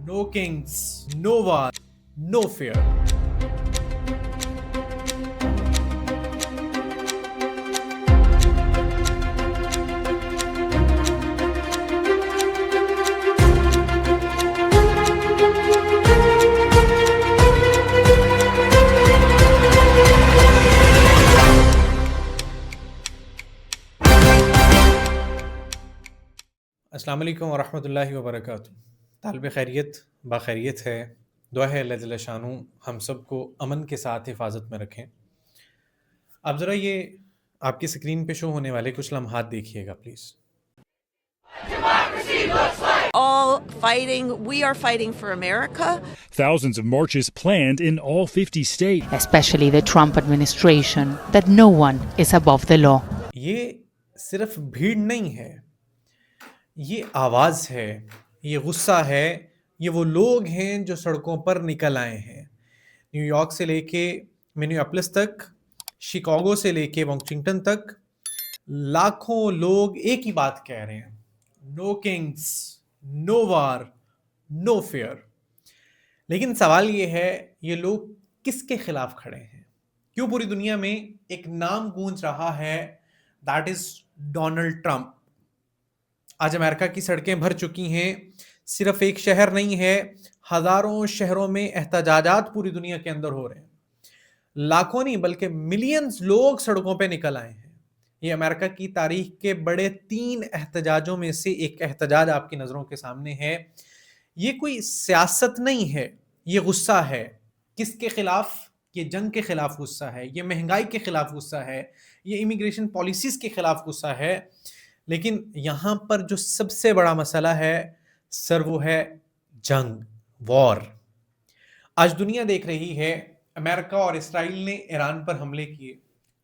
No kings, no war, no fear. السلام علیکم ورحمۃ اللہ وبرکاتہ. طالب خیریت باخیریت ہے. دعا ہے اللہ جل شانہ ہم سب کو امن کے ساتھ حفاظت میں رکھیں. اب ذرا یہ آپ کی اسکرین پہ شو ہونے والے کچھ لمحات دیکھیے گا please. All fighting, we are fighting for America. Thousands of marches planned in all 50 states. Especially the Trump administration, that no one is above the law. یہ صرف بھیڑ نہیں ہے, یہ آواز ہے, یہ غصہ ہے, یہ وہ لوگ ہیں جو سڑکوں پر نکل آئے ہیں. نیو یارک سے لے کے منیاپولس تک, شکاگو سے لے کے واشنگٹن تک لاکھوں لوگ ایک ہی بات کہہ رہے ہیں, نو کنگز, نو وار, نو فیئر. لیکن سوال یہ ہے, یہ لوگ کس کے خلاف کھڑے ہیں؟ کیوں پوری دنیا میں ایک نام گونج رہا ہے, دیٹ از ڈونلڈ ٹرمپ. آج امریکہ کی سڑکیں بھر چکی ہیں. صرف ایک شہر نہیں ہے, ہزاروں شہروں میں احتجاجات پوری دنیا کے اندر ہو رہے ہیں. لاکھوں نہیں بلکہ ملینز لوگ سڑکوں پہ نکل آئے ہیں. یہ امریکہ کی تاریخ کے بڑے 3 احتجاجوں میں سے ایک احتجاج آپ کی نظروں کے سامنے ہے. یہ کوئی سیاست نہیں ہے, یہ غصہ ہے. کس کے خلاف؟ یہ جنگ کے خلاف غصہ ہے, یہ مہنگائی کے خلاف غصہ ہے, یہ امیگریشن پالیسیز کے خلاف غصہ ہے. لیکن یہاں پر جو سب سے بڑا مسئلہ ہے سر, وہ ہے جنگ, وار. آج دنیا دیکھ رہی ہے, امریکہ اور اسرائیل نے ایران پر حملے کیے,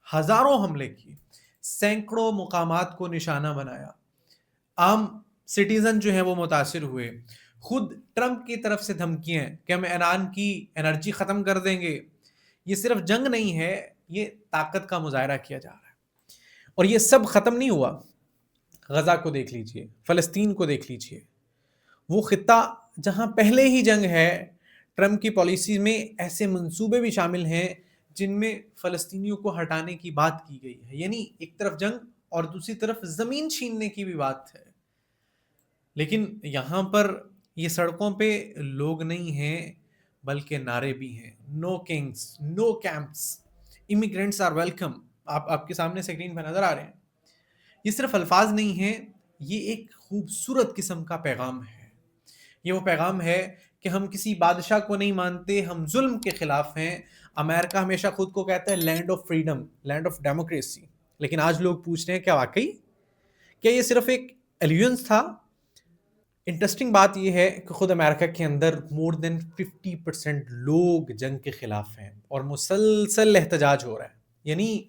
ہزاروں حملے کیے, سینکڑوں مقامات کو نشانہ بنایا. عام سٹیزن جو ہیں وہ متاثر ہوئے. خود ٹرمپ کی طرف سے دھمکیاں کہ ہم ایران کی انرجی ختم کر دیں گے. یہ صرف جنگ نہیں ہے, یہ طاقت کا مظاہرہ کیا جا رہا ہے. اور یہ سب ختم نہیں ہوا. غزہ کو دیکھ لیجئے, فلسطین کو دیکھ لیجئے. وہ خطہ جہاں پہلے ہی جنگ ہے, ٹرمپ کی پالیسی میں ایسے منصوبے بھی شامل ہیں جن میں فلسطینیوں کو ہٹانے کی بات کی گئی ہے. یعنی ایک طرف جنگ اور دوسری طرف زمین چھیننے کی بھی بات ہے. لیکن یہاں پر یہ سڑکوں پہ لوگ نہیں ہیں بلکہ نعرے بھی ہیں. No kings, no camps, immigrants are welcome. آپ کے سامنے اسکرین پہ نظر آ رہے ہیں. یہ صرف الفاظ نہیں ہیں, یہ ایک خوبصورت قسم کا پیغام ہے. یہ وہ پیغام ہے کہ ہم کسی بادشاہ کو نہیں مانتے, ہم ظلم کے خلاف ہیں. امریکہ ہمیشہ خود کو کہتا ہے land of freedom, land of democracy. لیکن آج لوگ پوچھ رہے ہیں کیا واقعی کیا یہ صرف ایک ایلیونس تھا؟ انٹرسٹنگ بات یہ ہے کہ خود امریکہ کے اندر مور دین 50% لوگ جنگ کے خلاف ہیں اور مسلسل احتجاج ہو رہا ہے. یعنی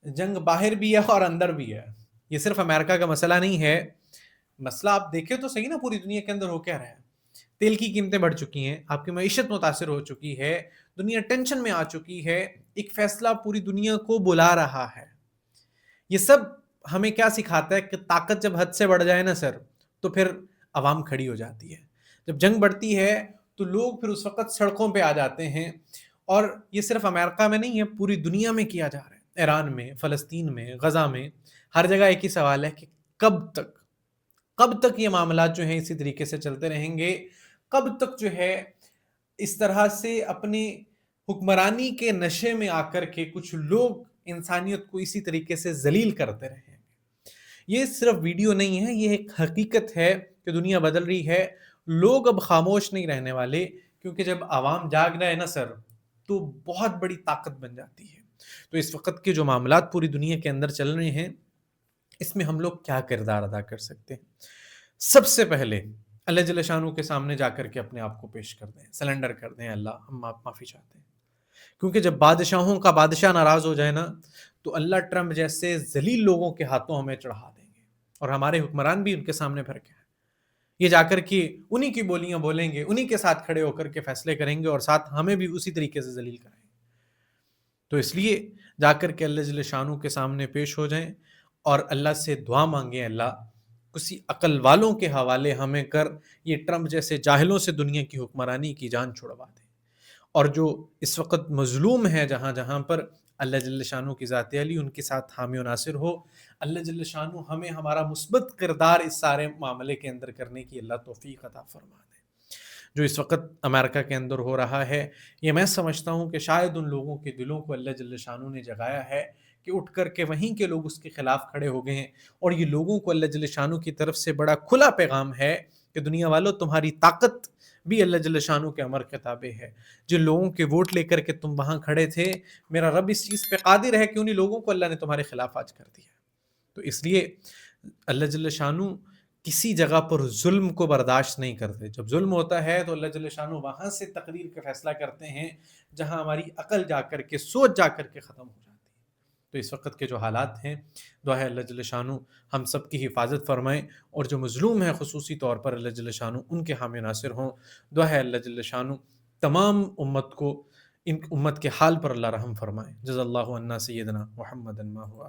جنگ باہر بھی ہے اور اندر بھی ہے. یہ صرف امریکہ کا مسئلہ نہیں ہے. مسئلہ آپ دیکھیں تو صحیح نا, پوری دنیا کے اندر ہو کیا رہا ہے. تیل کی قیمتیں بڑھ چکی ہیں, آپ کی معیشت متاثر ہو چکی ہے, دنیا ٹینشن میں آ چکی ہے. ایک فیصلہ پوری دنیا کو بلا رہا ہے. یہ سب ہمیں کیا سکھاتا ہے کہ طاقت جب حد سے بڑھ جائے نا سر, تو پھر عوام کھڑی ہو جاتی ہے. جب جنگ بڑھتی ہے تو لوگ پھر اس وقت سڑکوں پہ آ جاتے ہیں. اور یہ صرف امریکہ میں نہیں ہے, پوری دنیا میں کیا جا رہا ہے. ایران میں, فلسطین میں, غزہ میں, ہر جگہ ایک ہی سوال ہے کہ کب تک یہ معاملات جو ہیں اسی طریقے سے چلتے رہیں گے. کب تک جو ہے اس طرح سے اپنے حکمرانی کے نشے میں آ کر کے کچھ لوگ انسانیت کو اسی طریقے سے ذلیل کرتے رہیں گے. یہ صرف ویڈیو نہیں ہے, یہ ایک حقیقت ہے کہ دنیا بدل رہی ہے. لوگ اب خاموش نہیں رہنے والے, کیونکہ جب عوام جاگ رہا ہے نا سر, تو بہت بڑی طاقت بن جاتی ہے. تو اس وقت کے جو معاملات پوری دنیا کے اندر چل رہے ہیں, اس میں ہم لوگ کیا کردار ادا کر سکتے ہیں؟ سب سے پہلے اللہ جل شانہ کے سامنے جا کر کے اپنے آپ کو پیش کر دیں, سلنڈر کر دیں. اللہ ہم آپ معافی چاہتے ہیں. کیونکہ جب بادشاہوں کا بادشاہ ناراض ہو جائے نا, تو اللہ ٹرمپ جیسے ذلیل لوگوں کے ہاتھوں ہمیں چڑھا دیں گے. اور ہمارے حکمران بھی ان کے سامنے پھر کے ہیں. یہ جا کر کے انہی کی بولیاں بولیں گے, انہی کے ساتھ کھڑے ہو کر کے فیصلے کریں گے, اور ساتھ ہمیں بھی اسی طریقے سے ذلیل کریں گے. تو اس لیے جا کر کے اللہ جل شانہ کے سامنے پیش ہو جائیں اور اللہ سے دعا مانگیں, اللہ کسی عقل والوں کے حوالے ہمیں کر یہ ٹرمپ جیسے جاہلوں سے دنیا کی حکمرانی کی جان چھڑوا دے. اور جو اس وقت مظلوم ہے جہاں جہاں پر، اللہ جل شانہ کی ذات علی ان کے ساتھ حامی و ناصر ہو. اللہ جل شانہ ہمیں ہمارا مثبت کردار اس سارے معاملے کے اندر کرنے کی اللہ توفیق عطا فرما دے. جو اس وقت امریکہ کے اندر ہو رہا ہے، یہ میں سمجھتا ہوں کہ شاید ان لوگوں کے دلوں کو اللہ جل شانہ نے جگایا ہے کہ اٹھ کر کے وہیں کے لوگ اس کے خلاف کھڑے ہو گئے ہیں. اور یہ لوگوں کو اللہ جل شانہ کی طرف سے بڑا کھلا پیغام ہے کہ دنیا والوں، تمہاری طاقت بھی اللہ جل شانہ کے امر کے تابع ہے. جن لوگوں کے ووٹ لے کر کے تم وہاں کھڑے تھے، میرا رب اس چیز پہ قادر ہے کہ انہی لوگوں کو اللہ نے تمہارے خلاف آج کر دیا. تو اس لیے اللہ جل شانہ کسی جگہ پر ظلم کو برداشت نہیں کرتے. جب ظلم ہوتا ہے تو اللہ جل شانہ وہاں سے تقدیر کا فیصلہ کرتے ہیں جہاں ہماری عقل جا کر کے، سوچ جا کر کے ختم ہو جاتی ہے. تو اس وقت کے جو حالات ہیں، دعا ہے اللہ جل شانہ ہم سب کی حفاظت فرمائیں، اور جو مظلوم ہیں خصوصی طور پر اللہ جل شانہ ان کے حامی ناصر ہوں. دعا ہے اللہ جل شانہ تمام امت کو، ان امت کے حال پر اللہ رحم فرمائے. جزا اللہ عنا سیدنا محمد ما ہوا